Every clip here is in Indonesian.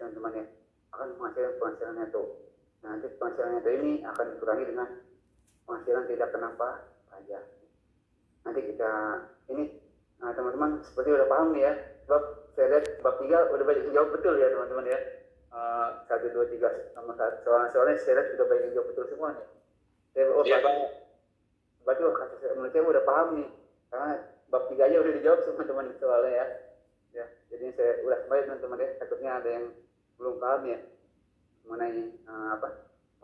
teman-teman ya, akan menghasilkan penghasilan neto. Nah, nanti penghasilan neto ini akan dikurangi dengan penghasilan tidak kena pajak. Nanti kita ini, nah teman-teman seperti udah paham nih ya, sebab saya lihat bab 3 udah banyak yang jawab betul ya teman-teman ya. 1, 2, 3 nomor 1 soalnya saya lihat sudah banyak yang jawab betul semua nih. Iya Pak. Berarti menurut saya udah paham nih, karena bab 3 aja udah dijawab teman-teman soalnya ya. Ya, jadi saya ulas kembali teman-teman ya, takutnya ada yang belum paham ya mengenai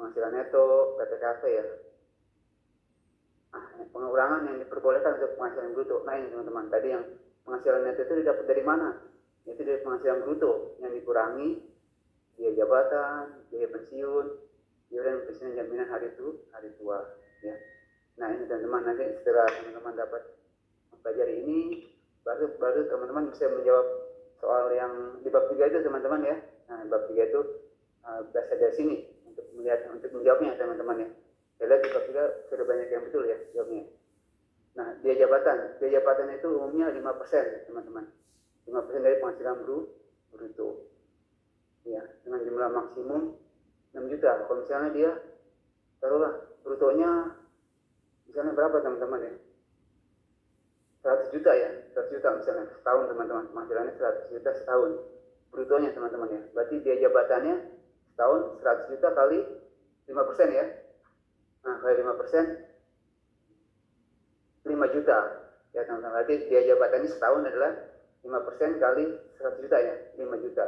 penghasilan neto, PTKP ya. Pengurangan yang diperbolehkan untuk penghasilan bruto. Nah ini teman-teman, tadi yang penghasilan neto itu didapat dari mana? Itu dari penghasilan bruto yang dikurangi biaya jabatan, biaya pensiun, iuran pensiun jaminan hari tua ya. Nah ini teman-teman, nanti setelah teman-teman dapat mempelajari ini, baru teman-teman bisa menjawab soal yang di bab 3 itu teman-teman ya. Nah bab 3 itu berasal dari sini untuk menjawabnya teman-teman ya. Saya lihat di bab 3 sudah banyak yang betul ya jawabnya. Nah biaya jabatan itu umumnya 5% teman-teman, 5% dari penghasilan bruto ya, dengan jumlah maksimum 6 juta. Kalau misalnya dia taruhlah brutonya misalnya berapa teman-teman ya, 100 juta ya, 100 juta misalnya setahun teman-teman, penghasilannya 100 juta setahun brutonya teman-teman ya. Berarti biaya jabatannya setahun 100 juta kali 5% ya. Nah kali 5% 5 juta ya teman-teman. Berarti biaya jabatannya setahun adalah 5% kali 100 juta ya, 5 juta.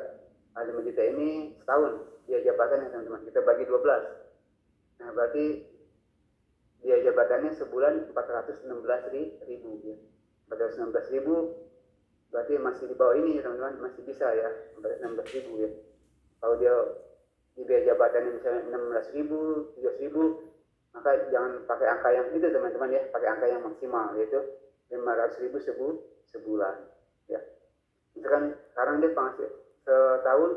Nah 5 juta ini setahun biaya jabatannya teman-teman, kita bagi 12. Nah berarti biaya jabatannya sebulan 416.000 ya. 416.000 berarti masih di bawah ini teman-teman, masih bisa ya 416.000 ya. Kalau dia di biaya jabatannya misalnya 16.000, 17.000, maka jangan pakai angka yang itu teman-teman ya, pakai angka yang maksimal yaitu 500.000 sebulan ya. Misalkan sekarang dia penghasil setahun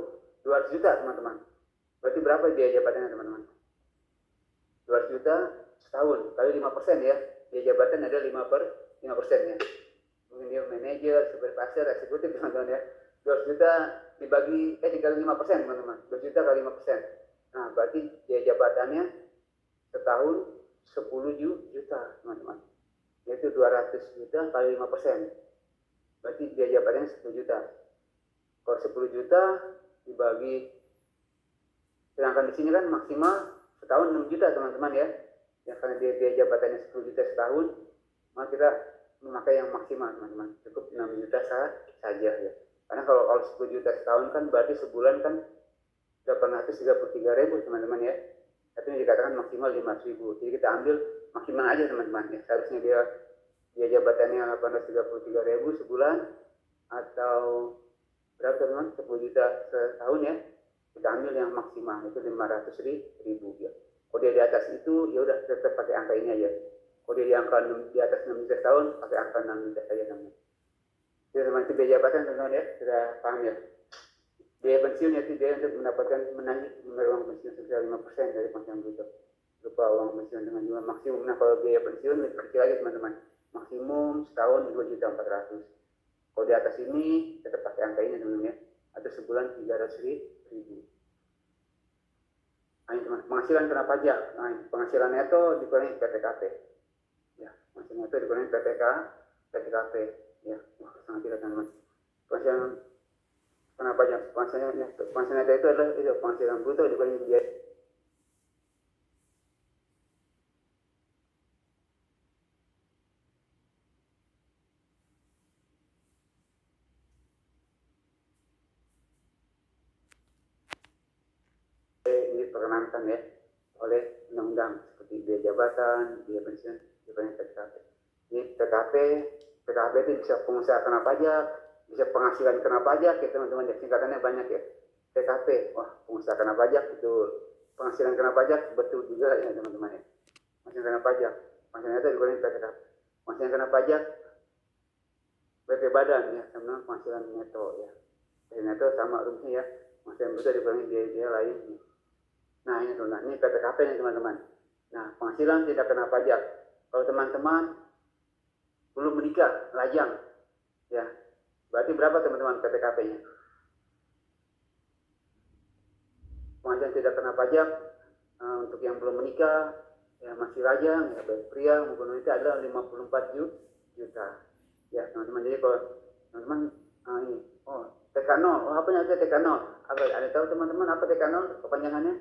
200 juta teman-teman, berarti berapa biaya jabatannya teman-teman? 200 juta setahun kali 5% ya, biaya jabatan ada 5% ya. Mungkin dia manajer, supervisor, eksekutif teman-teman ya. 200 juta dikali 5% teman-teman, 200 juta kali 5%. Nah berarti biaya jabatannya setahun 10 juta teman-teman, yaitu 200 juta kali 5%, berarti biaya jabatannya 10 juta. Kalau 10 juta dibagi, sedangkan di sini kan maksimal setahun 6 juta teman-teman ya. Ya karena biaya jabatannya 10 juta setahun, maka kita memakai yang maksimal teman-teman, cukup 6 juta saja ya. Karena kalau 10 juta setahun kan berarti sebulan kan 833.000 teman-teman ya. Tapi yang dikatakan maksimal 5.000. Jadi kita ambil maksimal aja teman-teman ya. Seharusnya dia jabatannya 833.000 sebulan atau berapa teman-teman? 10 juta setahun ya. Kita ambil yang maksimal itu 500.000 ya. Kalau dia di atas itu ya udah tetap pakai angka ini aja. Kalau dia di atas 6 juta setahun pakai angka 6 juta saja teman-teman. Jadi teman-teman itu biaya jabatan teman-teman ya, sudah paham ya. Biaya pensiun yaitu biaya untuk mendapatkan menerima uang pensiun sebesar 5% dari penghasilan bruto berupa uang pensiun dengan jumlah maksimum. Nah kalau biaya pensiun lebih kecil lagi teman-teman, maksimum setahun 2.400.000. Kalau di atas ini tetap pakai angka ini teman-teman ya, atau sebulan 300.000. Nah ini teman, penghasilan kena pajak. Nah penghasilan neto dikurangi PTKP ya, penghasilan neto dikurangi PTKP ya. Wah, sangat tidak teman-teman. Penghasilan kena pajak, penghasilan neto itu adalah itu penghasilan bruto dikurangi biaya. Ini diperkenankan ya oleh undang-undang seperti biaya jabatan, biaya pensiun dikurangi PTKP. Ini PTKP itu bisa pengusaha kena pajak, bisa penghasilan kena pajak ya teman-teman ya, singkatannya banyak ya. PKP, wah pengusaha kena pajak itu, penghasilan kena pajak betul juga ya teman-teman ya. Penghasilan kena pajak, penghasilan itu dikurangi PTKP. Penghasilan kena pajak BP badan ya, sama penghasilan neto ya. Jadi neto sama rumusnya ya, penghasilan bruto dikurangi biaya lain. Nah ini tuh, nah ini PTKP nih teman-teman. Nah penghasilan tidak kena pajak. Kalau teman-teman belum menikah, lajang, ya, berarti berapa teman-teman PTKP-nya? penghasilan tidak kena pajak untuk yang belum menikah, ya masih lajang, ya baik pria maupun wanita adalah 54 juta. Ya teman-teman, jadi kalau teman-teman ini, TK0, apa yang ada TK0? Apa ada tahu teman-teman apa TK0 kepanjangannya?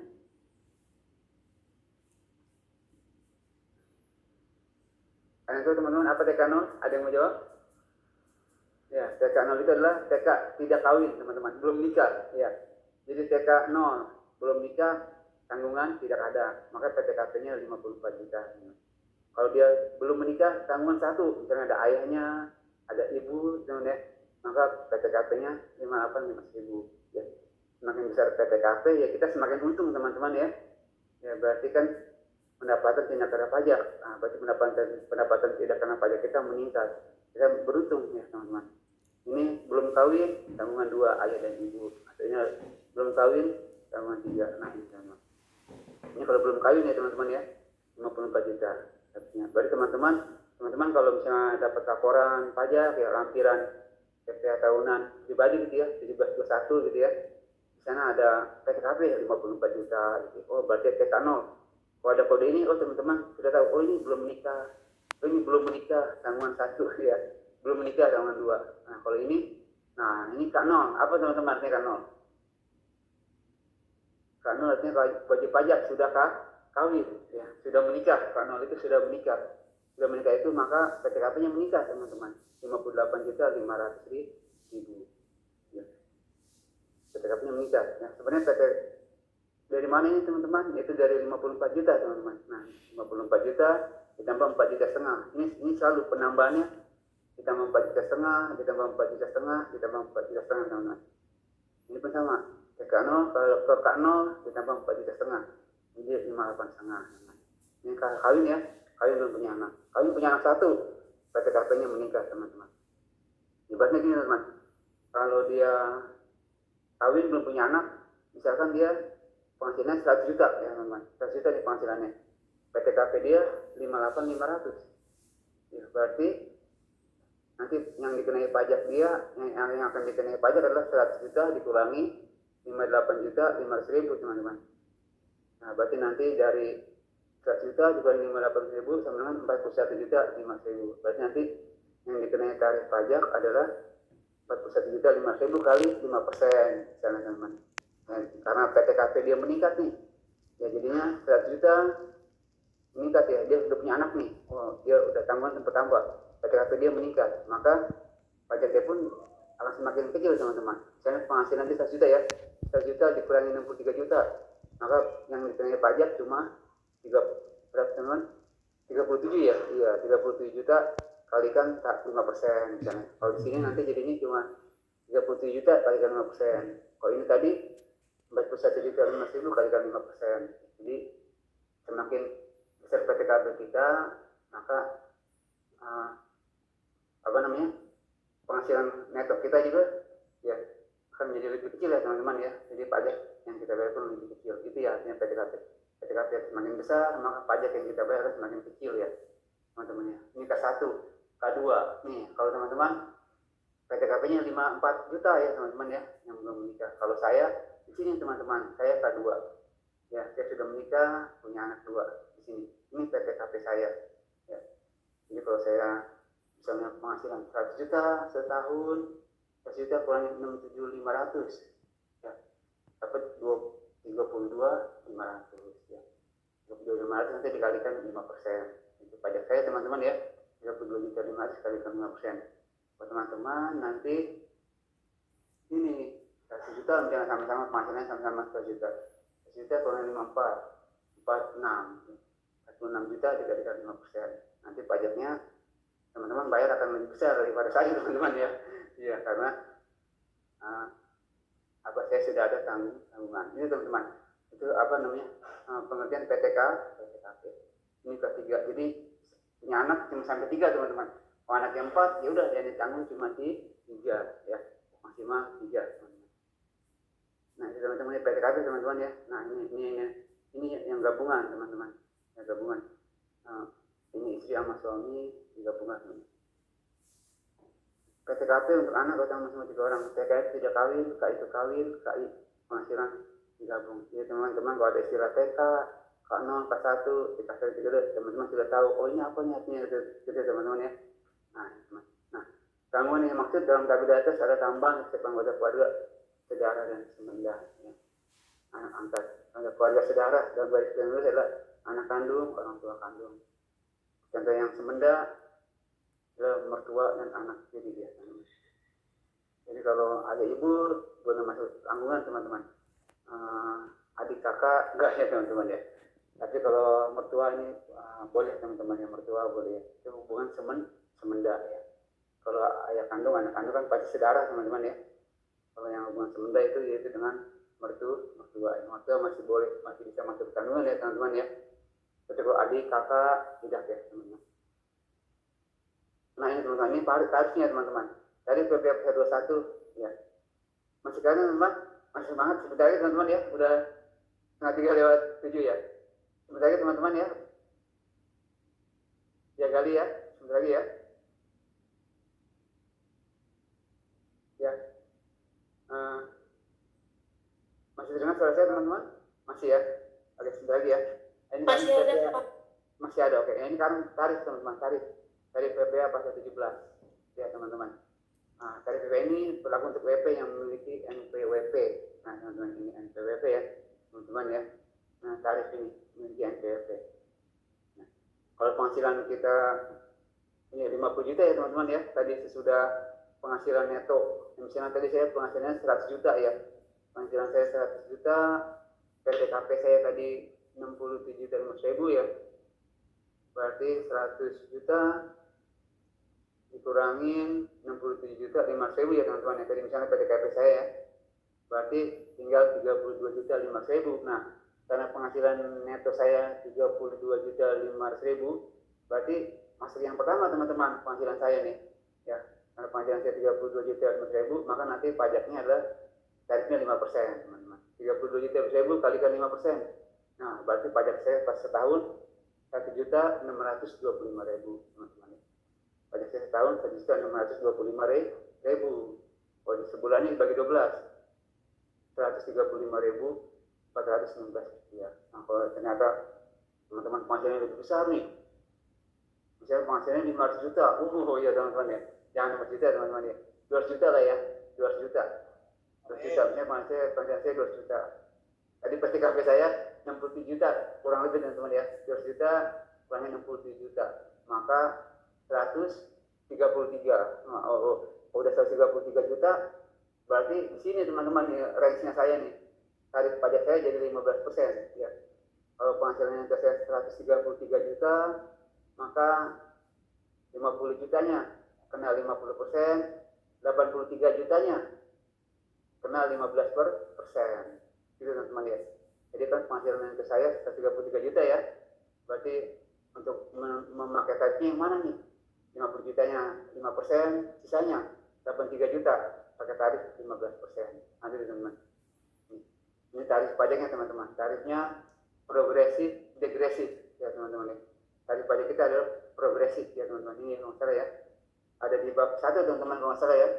Ada tahu teman-teman apa TK0? Ada yang mau jawab? Ya, TK0 itu adalah TK tidak kawin teman-teman, belum nikah. Ya, jadi TK0 belum nikah, tanggungan tidak ada, maka PTKP-nya 54 juta. Kalau dia belum menikah, tanggungan satu, misalnya ada ayahnya, ada ibu, maka PTKP-nya 58.500.000. Ya. Semakin besar PTKP, ya kita semakin untung teman-teman ya. Ya berarti kan pendapatan tidak kena pajak. Nah, berarti pendapatan tidak kena pajak kita meningkat. Kita beruntung ya teman-teman. Ini belum kawin, tanggungan 2 ayah dan ibu. Artinya belum kawin, tanggungan 3 anak teman-teman. Ini kalau belum kawin ya teman-teman ya, 54 juta. Artinya, berarti teman-teman kalau misalnya dapat laporan pajak ya lampiran PPh tahunan pribadi gitu ya, 1721 gitu ya. Di sana ada PTKP 54 juta gitu. Oh, berarti TK0. Kalau ada kode ini, teman-teman sudah tahu, ini belum menikah. Ini belum menikah, tanggungan 1 ya. Belum menikah, tanggungan 2. Nah, kalau ini, ini K0. Apa teman-teman artinya K0? K0 artinya wajib pajak sudah kawin, ya, sudah menikah. K0 itu sudah menikah. Sudah menikah itu maka PTKP-nya meningkat teman-teman. 58.500.000. Ya. PTKP-nya meningkat. Ya, sebenarnya dari mana ini teman-teman? Itu dari 54 juta teman-teman. Nah, 54 juta ditambah 4 juta setengah. Ini selalu penambahannya ditambah 4 juta setengah, ditambah 4 juta setengah, ditambah 4 juta setengah teman-teman. Ini pun sama. TK0 kalau ke K0 ditambah 4 juta setengah. Jadi 58 setengah. Ini kawin ya. Kawin belum punya anak. Kawin punya anak 1. PTKP-nya meningkat teman-teman. Ibaratnya gini teman-teman. Kalau dia kawin belum punya anak, misalkan dia penghasilannya 100 juta ya teman-teman. 100 juta di penghasilannya. PTKP dia 58.500. Ya, berarti nanti yang dikenai pajak dia, yang akan dikenai pajak adalah 100 juta dikurangi 58.500.000 teman-teman. Nah, berarti nanti dari 100 juta dikurangi 58.000 sama dengan 41.500.000. Berarti nanti yang dikenai tarif pajak adalah 41.500.000 kali 5%, misalnya teman-teman. Nah, karena PTKP dia meningkat nih, ya jadinya 100 juta meningkat ya, dia sudah punya anak nih, dia udah tanggungan bertambah, PTKP dia meningkat, maka pajak dia pun akan semakin kecil teman-teman. Misalnya penghasilan dia 100 juta ya, 100 juta dikurangi 63 juta, maka yang dikenai pajak cuma 37 ya, iya 37 juta kalikan 5% misalnya. Kalau di sini nanti jadinya cuma 37 juta kalikan 5%. Kalau ini tadi 41.500.000 kalikan 5%. Jadi semakin besar PTKP kita, maka penghasilan neto kita juga ya akan menjadi lebih kecil ya teman-teman ya. Jadi pajak yang kita bayar pun lebih kecil. Itu ya artinya PTKP. PTKP semakin besar, maka pajak yang kita bayar semakin kecil ya teman-teman ya. Ini K1, K2. Nih kalau teman-teman PTKP-nya 54 juta ya teman-teman ya yang belum menikah. Kalau saya di sini teman-teman, saya K2. Ya, saya sudah menikah, punya anak 2 di sini. Ini PTKP saya. Ya. Jadi kalau saya misalnya penghasilan 100 juta setahun, 100 juta kurangi 67.500 ya. Dapat 32.500 ya. 32.500 nanti dikalikan 5%. Itu pajak saya teman-teman ya. 32.500 kalikan 5%. Buat teman-teman nanti ini 100 juta misalnya sama-sama penghasilannya sama-sama 100 juta. 100 juta kurang 54, 46 juta dikalikan 5%. Nanti pajaknya teman-teman bayar akan lebih besar daripada saya teman-teman ya. Iya karena saya sudah ada tanggungan. Ini teman-teman itu pengertian PTKP. Ini ketiga. Jadi punya anak cuma sampai 3 teman-teman. Kalau anak yang 4 ya udah yang ditanggung cuma 3 ya, maksimal 3 teman-teman. Nah ini teman-teman ini PTKP teman-teman ya. Nah ini yang gabungan teman-teman, yang gabungan. Ini istri sama suami digabungkan. PTKP untuk anak atau sama 3 orang. PTKP tidak kawin, KI itu kawin, KI penghasilan digabung. Jadi teman-teman kalau ada istilah TK, K0, K1, K1, K2, teman-teman sudah tahu, oh ini apa nih artinya gitu teman-teman ya. Nah, gangguan yang maksud dalam tabel atas ada tambahan setiap anggota keluarga, saudara dan semenda. Ya. Anak angkat, ada keluarga saudara dalam garis penulis adalah anak kandung, orang tua kandung. Contoh yang semenda adalah mertua dan anak tiri dia. Jadi kalau ada ibu boleh masuk tanggungan teman-teman. Adik kakak enggak ya teman-teman ya. Tapi kalau mertua ini boleh teman-teman ya, mertua boleh. Itu hubungan semenda ya. Kalau ayah kandung, anak kandung kan pasti saudara teman-teman ya. Kalau yang hubungan semenda itu yaitu dengan mertua. Mertua masih boleh, masih bisa masuk kandungan ya teman-teman ya. Tapi kalau adik kakak tidak ya teman-teman. Nah ini teman-teman, ini tarifnya teman-teman. Dari PPF 21 ya. Masih kan teman-teman? Masih semangat sebentar lagi teman-teman ya. Udah setengah 3:07 ya. Sebentar lagi teman-teman ya. Ya kali ya. Sebentar lagi ya. Ya. Masih dengar suara saya teman-teman? Masih ya. Oke sebentar lagi ya. Ini masih ada Pak. Masih ada, oke. Ini kan tarif teman-teman, tarif PPA pasal 17 ya teman-teman. Nah, tarif PPA ini berlaku untuk WP yang memiliki NPWP. Nah teman-teman, ini NPWP ya teman-teman ya. Nah tarif ini memiliki NPWP. Nah, kalau penghasilan kita ini 50 juta ya teman-teman ya. Tadi sesudah penghasilan neto, misalnya tadi saya penghasilannya 100 juta ya. Penghasilan saya 100 juta, PTKP saya tadi 67.500.000 ya. Berarti 100 juta dikurangin 67.500.000 ya teman-teman ya. Tadi misalnya PTKP saya ya. Berarti tinggal 32.500.000. Nah, karena penghasilan neto saya 32.500.000, berarti masuk yang pertama teman-teman penghasilan saya nih. Ya, karena penghasilan saya 32.500.000, maka nanti pajaknya adalah tarifnya 5% teman-teman. 32.500.000 kalikan 5%. Nah, berarti pajak saya pas setahun 1.625.000 teman-teman. Pajak saya setahun 1.625.000. Oh, di sebulan ini bagi 12. 135.416 rupiah. Nah, kalau ternyata teman-teman penghasilannya lebih besar nih, misalnya penghasilannya 500 juta, ya teman-teman ya, jangan 5 juta teman-teman ya, 200 juta lah ya, 200 juta, misalnya penghasilan saya 200 juta, tadi pasti KP saya 67 juta, kurang lebih teman-teman ya, 200 juta kurangnya 67 juta, maka 133, udah 133 juta, berarti di sini teman-teman range-nya saya nih, tarif pajak saya jadi 15% ya. Kalau penghasilannya saya 133 juta, maka 50 jutanya kena 50%, 83 jutanya kena 15%. Gitu teman-teman ya. Jadi kan penghasilan ke saya 133 juta ya. Berarti untuk memakai tarifnya yang mana nih? 50 jutanya 5%, sisanya 83 juta pakai tarif 15%. Nanti teman-teman. Ini tarif pajaknya teman-teman. Tarifnya progresif, degresif ya teman-teman ya. Tarif pajak kita adalah progresif ya teman-teman. Ini kalau salah ya. Ada di bab 1 teman-teman kalau salah ya.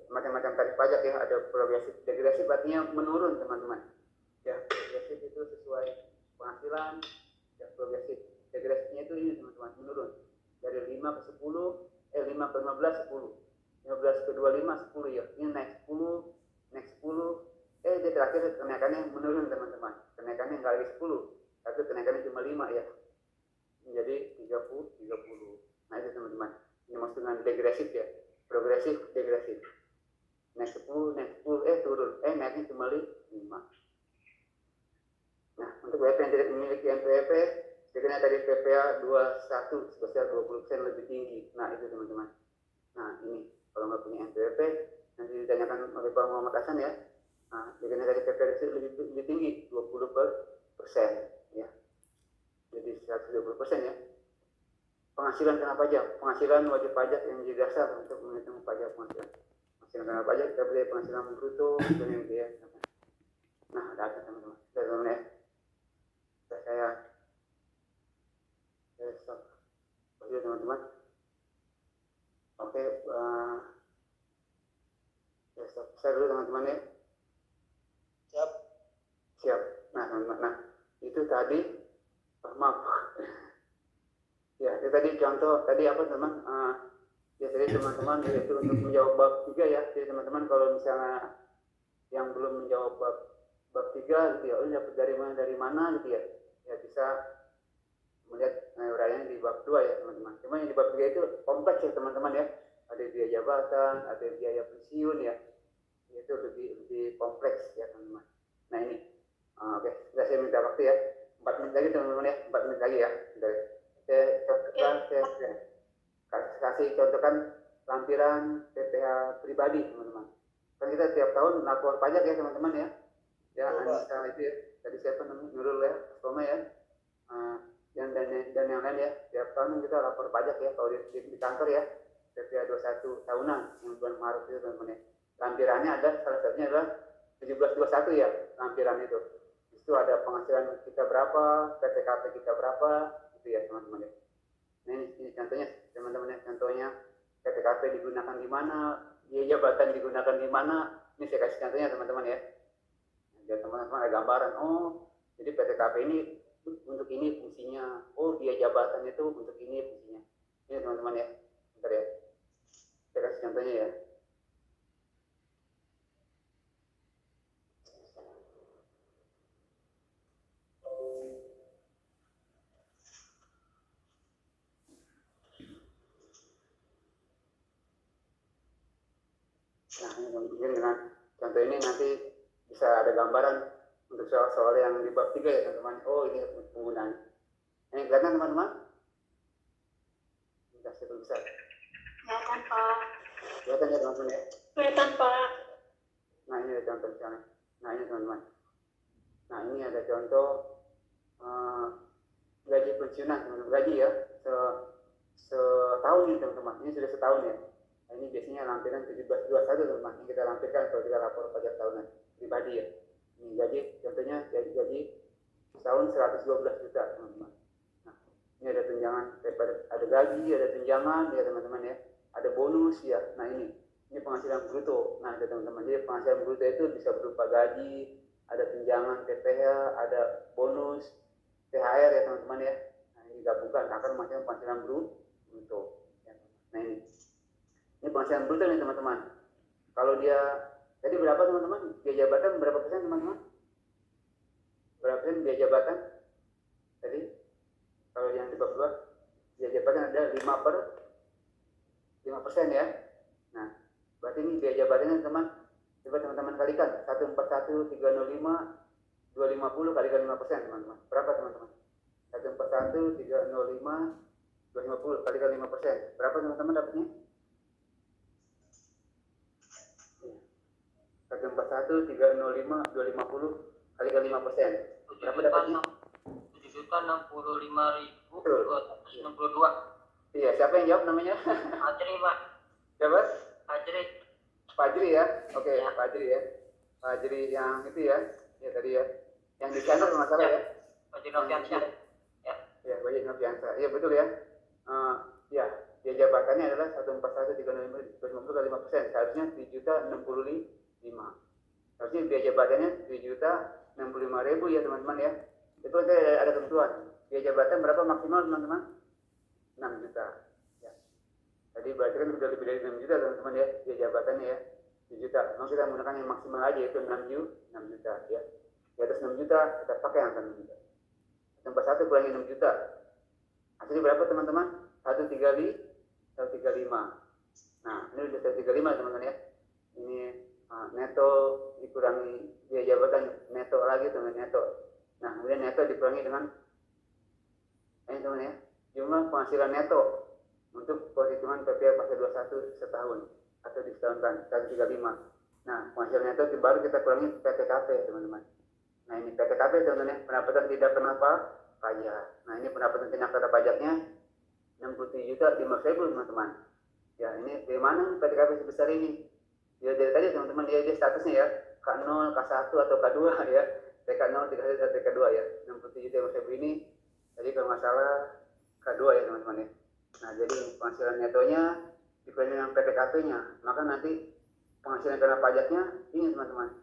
Macam-macam tarif pajak ya. Ada progresif, degresif artinya menurun teman-teman. Ya, progresif itu sesuai penghasilan. Ya, progresif. Degresifnya itu ini teman-teman menurun. Dari 5 ke 10, 5 ke 15, 10. 15 ke 25, 10 ya. Ini naik 10, naik 10. Dia terakhir kenaikannya menurun teman-teman. Kenaikannya nggak lagi 10, tapi kenaikannya cuma 5 ya. Menjadi 30. Nah itu teman-teman. Ini maksud dengan degresif ya. Progresif, degresif. Naik 10, turun. Naiknya cuma 5. Nah, untuk WP yang tidak memiliki NPWP, sekiranya tadi PPA 21 sebesar 20% lebih tinggi. Nah itu teman-teman. Nah ini kalau nggak punya NPWP, nanti ditanyakan oleh Pak Muhammad Hasan ya. Nah, sekiranya tadi PPA lebih tinggi 20% ya. Jadi 120% ya. Penghasilan kena pajak, penghasilan wajib pajak yang menjadi dasar untuk menghitung pajak penghasilan. Penghasilan kena pajak kita beli penghasilan bruto dan yang dia. Nah, ada teman-teman. Teman-teman ya. Saya stop. Oke teman-teman. Oke, saya stop. Saya dulu teman-teman ya. Siap. tadi, maaf. Ya, itu tadi contoh, tadi apa teman? Ya tadi teman-teman itu untuk menjawab bab 3 ya. Jadi teman-teman kalau misalnya yang belum menjawab bab 3 gitu ya, oh dapat dari mana gitu ya. Ya bisa melihat uraiannya di bab 2 ya teman-teman. Cuma yang di bab 3 itu kompleks ya teman-teman ya. Ada biaya jabatan, ada biaya pensiun ya. Itu lebih kompleks ya teman-teman. Nah ini, oke, saya minta waktu ya. 4 menit lagi teman-teman ya, 4 menit lagi ya. Saya contohkan, saya kasih contohkan lampiran PPh pribadi teman-teman. Kan kita tiap tahun lapor pajak ya teman-teman ya. Ya Anissa itu ya, tadi siapa namanya Nurul ya, Soma ya. Dan yang lain ya, tiap tahun kita lapor pajak ya kalau di kantor ya. PPh 21 tahunan yang bulan Maret itu teman-teman ya. Lampirannya ada, salah satunya adalah 1721 ya lampiran itu. Itu ada penghasilan kita berapa, PTKP kita berapa, gitu ya teman-teman ya. Nah ini contohnya teman-teman ya, contohnya PTKP digunakan di mana, biaya jabatan digunakan di mana. Ini saya kasih contohnya teman-teman ya. Biar teman-teman ada gambaran, oh jadi PTKP ini untuk ini fungsinya, oh biaya jabatan itu untuk ini fungsinya. Ini teman-teman ya, bentar ya. Saya kasih contohnya ya. Nah, ini mungkin dengan contoh ini nanti bisa ada gambaran untuk soal-soal yang di bab 3 ya teman-teman. Oh ini penggunaan. Ini kelihatan teman-teman? Kita bisa. Kelihatan Pak. Kelihatan ya teman-teman ya? Kelihatan Pak. Nah ini ada contoh misalnya. Nah ini teman-teman. Nah ini ada contoh gaji pensiunan teman-teman. Gaji ya setahun ini teman-teman. Ini sudah setahun ya. Nah, ini biasanya lampiran 1721 teman-teman. Ini kita lampirkan kalau kita lapor pajak tahunan pribadi ya. Ini gaji contohnya gaji setahun 112 juta teman-teman. Nah, ini ada tunjangan, ada gaji, ada tunjangan ya teman-teman ya. Ada bonus ya. Nah ini penghasilan bruto. Nah teman-teman, jadi penghasilan bruto itu bisa berupa gaji, ada tunjangan PPh, ada bonus, THR ya teman-teman ya. Nah ini digabungkan akan menghasilkan penghasilan bruto. Nah ini penghasilan bruto nih teman-teman. Kalau dia tadi berapa teman-teman? Biaya jabatan berapa persen teman-teman? Berapa persen biaya jabatan? Tadi kalau yang di bab 2 biaya jabatan ada 5% ya. Nah, berarti ini biaya jabatannya teman. Coba teman-teman kalikan 141 305 250 kalikan 5% teman-teman. Berapa teman-teman? 141 305 250 kalikan 5%. Berapa teman-teman dapatnya? 141 305 250 kalikan 5%. Berapa dapatnya? 7.065.262. Iya, siapa yang jawab namanya? Fajri Pak. Siapa? Fajri ya. Oke, ya. Fajri ya. Fajri yang itu ya. Ya tadi ya. Yang di channel masalah ya. Fajri Noviansyah. Ya. Ya, Fajri Noviansyah. Iya betul ya. Ya, dia jabatannya adalah 141 350 kali 5%. Seharusnya 7.065. Harusnya biaya jabatannya 7.065.000 ya teman-teman ya. Itu ada ketentuan. Biaya jabatan berapa maksimal teman-teman? 6 juta. Ya. Tadi berarti kan sudah lebih dari 6 juta teman-teman ya. Biaya jabatannya ya. 7 juta. Memang kita menggunakan yang maksimal aja itu 6 juta ya. Di atas 6 juta kita pakai angka 6 juta. Tempat 1 kurangi 6 juta. Hasilnya berapa teman-teman? 135. Nah, ini udah 135 teman-teman ya. Ini neto dikurangi biaya jabatan neto lagi dengan neto. Nah, kemudian neto dikurangi dengan ini teman ya. Jumlah penghasilan neto untuk perhitungan PPh pasal 21 setahun atau disetahunkan 135. Nah, penghasilan neto baru kita kurangi PTKP teman-teman. Nah, ini PTKP teman-teman ya, pendapatan tidak kena pajak. Nah, ini pendapatan tidak kena pajaknya 67.500.000 teman-teman. Ya, ini dari mana PTKP sebesar ini? Ya dari tadi teman-teman dia statusnya ya K0, K1 atau K2 ya. TK0, TK1, TK2 ya. 67.500.000 ini tadi kalau nggak salah K2 ya teman-teman ya. Nah, jadi penghasilan netonya dikurangi dengan PTKP-nya. Maka nanti penghasilan kena pajaknya ini teman-teman.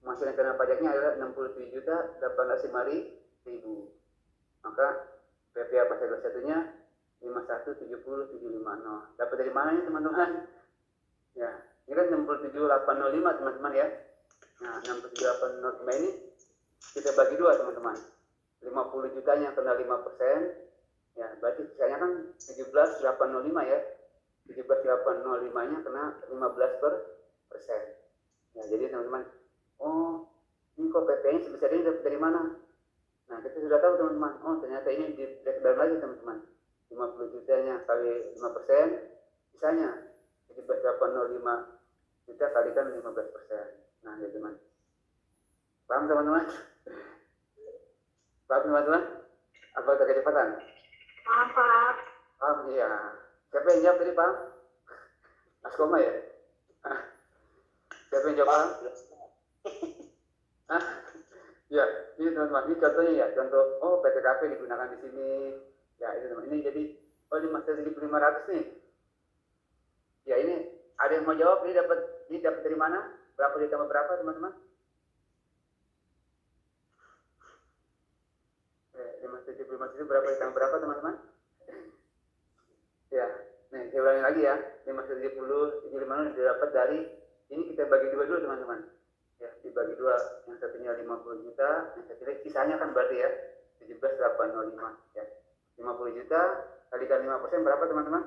Penghasilan kena pajaknya adalah 67.805.000 ribu. Maka PPA pasal 21-nya 5170.750. Dapat dari mana ini teman-teman? Ya, ini kan 67.805 teman-teman ya. Nah, 67.805 ini kita bagi dua teman-teman. 50 jutanya kena 5%. Ya, berarti sisanya kan 17.805 ya. 17.805-nya kena 15%. Ya, jadi teman-teman, oh, ini kok PP-nya sebesar ini dapat dari mana? Nah, kita sudah tahu teman-teman, oh ternyata ini di breakdown lagi teman-teman. 50 jutanya kali 5%, sisanya 17.805 juta kalikan 15%. Nah, ya teman. Paham teman-teman? Paham teman-teman? Apa kecepatan? Paham, Pak. Paham, iya. Siapa yang jawab tadi, Paham? Askoma ya? Siapa yang jawab, Paham? Ya, ini teman-teman, ini contohnya ya, contoh, oh PTKP digunakan di sini, ya itu teman, ini jadi, oh ini masih 1.500 nih, ya ini, ada yang mau jawab, ini dapat dari mana, berapa ditambah berapa teman-teman? 575 itu berapa ditambah berapa teman-teman? Ya, nih saya ulangi lagi ya, 570 didapat dari, ini kita bagi dua dulu teman-teman. Ya, dibagi dua, yang satunya 50 juta, yang satunya sisanya kan berarti ya 17.805 ya. 50 juta kalikan 5% berapa teman-teman?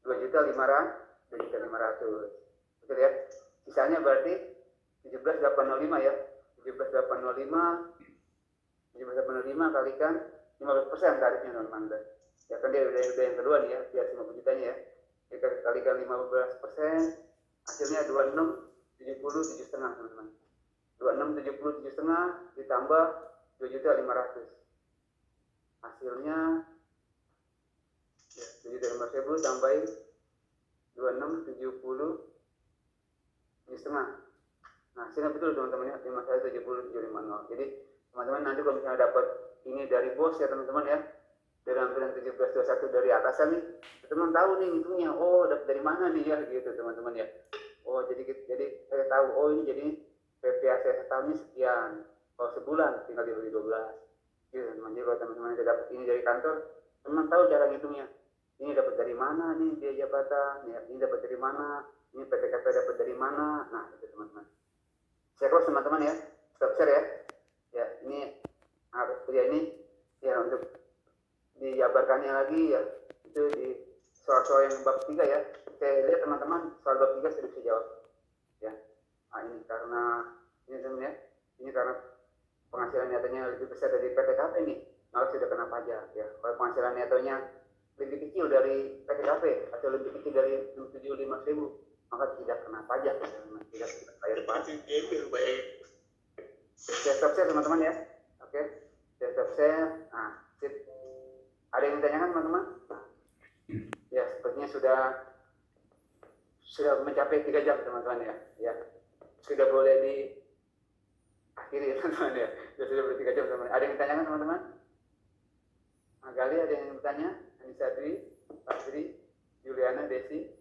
2.500. Betul ya? Sisanya berarti 17.805 ya. 17.805 kalikan 15% tarifnya teman-teman. Ya kan dia udah yang kedua nih ya, dia 50 jutanya ya. Kita kalikan 15%, hasilnya 26.70 setengah teman-teman. 26.70 setengah ditambah 2.500. Hasilnya ya, 7.500 tambahin 26.70 setengah. Nah, hasilnya betul teman-teman ya, 51.70.750. Jadi teman-teman nanti kalau misalnya dapat ini dari bos ya teman-teman ya, dari ampiran 1721 dari atasan nih, teman tahu nih hitungnya, oh dapat dari mana nih ya gitu teman-teman ya. Oh jadi saya tahu, oh ini jadi PPA saya setahun ini sekian, kalau sebulan tinggal dibagi 12 gitu teman. Jadi kalau teman-teman sudah dapat ini dari kantor, teman tahu cara ngitungnya, ini dapat dari mana nih biaya jabatan ya, ini dapat dari mana, ini PTKP dapat dari mana. Nah itu teman-teman, saya close teman-teman ya, stop share ya. Ya ini kuliah ini ya untuk dijabarkannya lagi ya, itu di soal-soal yang bab 3 ya. Saya lihat teman-teman soal bab 3 sudah bisa jawab ya. Nah, ini karena ini teman ya, ini karena penghasilan nettonya lebih besar dari PTKP nih, maka sudah kena pajak ya. Kalau penghasilan nettonya lebih kecil dari PTKP atau lebih kecil dari 75.000, maka tidak kena pajak ya, tidak bayar pajak. Saya stop share teman-teman ya. Oke, saya stop share. Nah, sip. Ada yang ditanyakan teman-teman? Ya, sepertinya sudah mencapai 3 jam teman-teman ya. Ya, sudah boleh diakhiri teman-teman ya. Sudah boleh 3 jam teman-teman. Ada yang ditanyakan teman-teman? Gali ada yang bertanya? Anissa Dwi, Pasri, Juliana, Desi,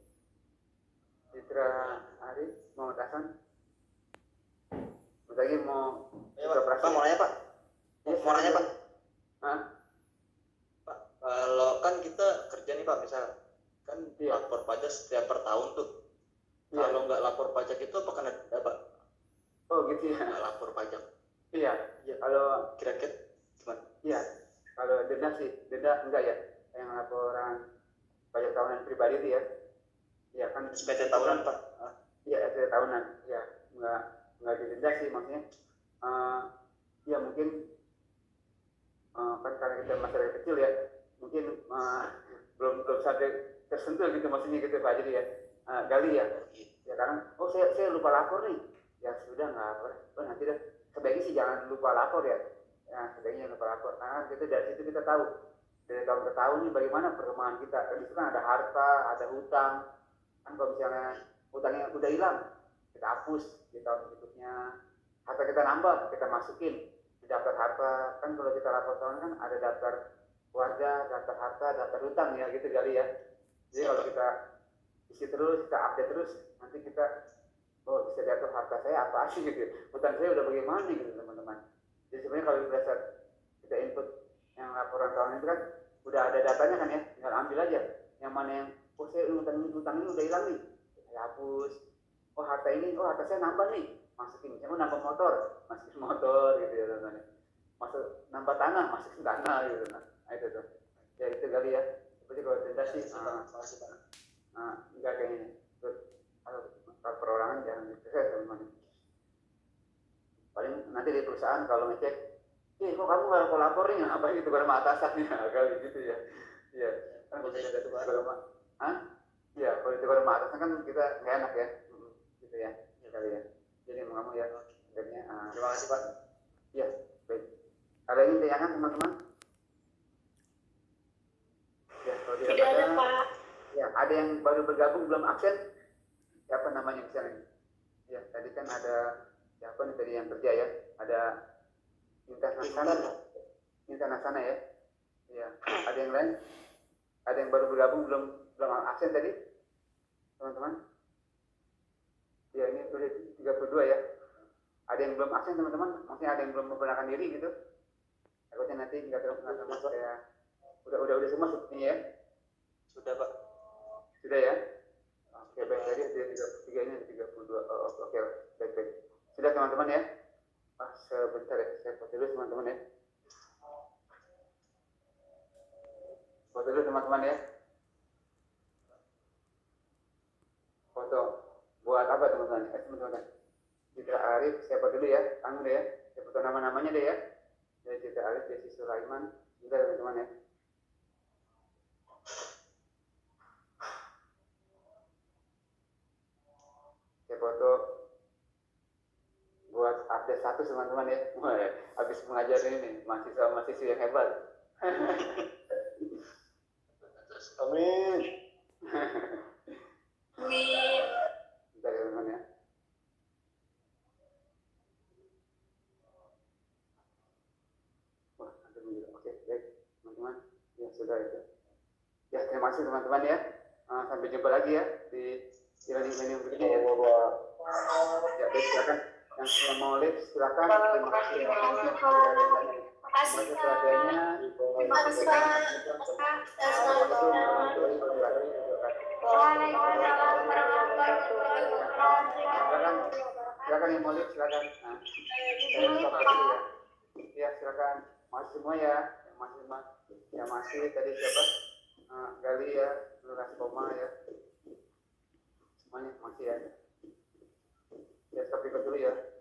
Citra, Ari, Muhammad Hasan. Lagi mau Pak, mau nanya Pak? Mau nanya Pak? Hah? Pak, kalau kan kita kerja nih Pak, misal kan lapor pajak setiap per tahun tuh. Iya. Kalau nggak lapor pajak itu apa kena denda Pak? Oh gitu ya. Nggak lapor pajak. Iya. Kalau Kira-kira gimana? iya. Kalau denda sih, denda enggak ya. Yang laporan pajak tahunan pribadi itu ya. Iya kan. SPT tahunan Pak? Iya SPT tahunan. Ya nggak didenda sih maksudnya. Ya mungkin kan karena kita masyarakat kecil ya, mungkin belum sampai tersentuh gitu maksudnya gitu Pak. Jadi ya gali ya karena oh saya lupa lapor nih, ya sudah nggak lapor, oh nanti deh, sebaiknya sih jangan lupa lapor ya, sebaiknya lupa lapor karena kita dari situ kita tahu dari tahun ke tahun nih bagaimana perkembangan kita. Kan di situ kan ada harta, ada hutang, kan kalau misalnya hutangnya udah hilang kita hapus di tahun berikutnya, harta kita nambah kita masukin di daftar harta. Kan kalau kita lapor tahun kan ada daftar keluarga, daftar harta, daftar hutang ya gitu kali ya. Jadi kalau kita isi terus, kita update terus, nanti kita bisa diatur harta saya apa sih gitu, hutang saya udah bagaimana gitu teman-teman. Jadi sebenarnya kalau berdasar kita input yang laporan tahunan itu kan udah ada datanya kan ya, tinggal ambil aja yang mana yang saya utang ini udah hilang nih, saya hapus. Harta saya nambah nih, masukin. Saya mau nambah motor, masukin motor gitu ya teman-teman. Masuk nambah tanah, masukin tanah gitu. Nah itu tuh ya, itu kali ya. Seperti kalau denda sih enggak kayak ini. Kalau perorangan jangan gitu ya teman-teman. Paling nanti di perusahaan kalau ngecek, kok kamu nggak lapor nih, apa gitu karena atasannya kali gitu ya. Iya, kan kalau itu kalau itu kalau atasan kan kita nggak enak ya, gitu ya, kali ya. Jadi mau kamu ya, akhirnya. Terima kasih Pak. Iya, baik. Ada yang ditanyakan teman-teman? Ya, kalau Tidak ada, Pak. Ya, ada yang baru bergabung belum absen? Siapa namanya misalnya? Ya, tadi kan ada siapa nih tadi yang kerja ya? Ada Intan ya? Iya. Ada yang lain? Ada yang baru bergabung belum absen tadi? Teman-teman? Ya, ini udah 32 ya. Ada yang belum absen teman-teman? Maksudnya ada yang belum memperkenalkan diri gitu? Takutnya nanti nggak termasuk ya. Udah semua sebetulnya ya? Sudah Pak. Sudah ya? Oke, baik. Tadi ada 33, ini ada 32. Oke, baik. Sudah teman-teman ya? Sebentar ya, saya foto dulu teman-teman ya. Foto dulu teman-teman ya. Foto. Buat apa teman-teman? Teman-teman. Citra Arif, saya foto dulu ya. Tanggung deh ya. Saya foto nama-namanya deh ya. Dari Citra Arif, Desi Sulaiman. Sebentar teman-teman ya. Saya foto buat update status teman-teman ya. Habis mengajar ini mahasiswa yang hebat. Amin. Amin. Bentar ya teman-teman ya. Oke, baik teman-teman. Ya sudah itu. Ya terima kasih teman-teman ya. Sampai jumpa lagi ya di learning berikutnya ya. Ya baik, silakan. Yang mau live silakan. Terima kasih. Terima kasih, Pak. Terima kasih, Pak. Waalaikumsalam warahmatullahi wabarakatuh. Silakan yang mau live silakan. Saya stop dulu ya. Ya silakan. Masih semua ya. Yang masih tadi siapa? Gali ya, Lurah Koma ya. Semuanya masih ya. Ya stop dulu ya.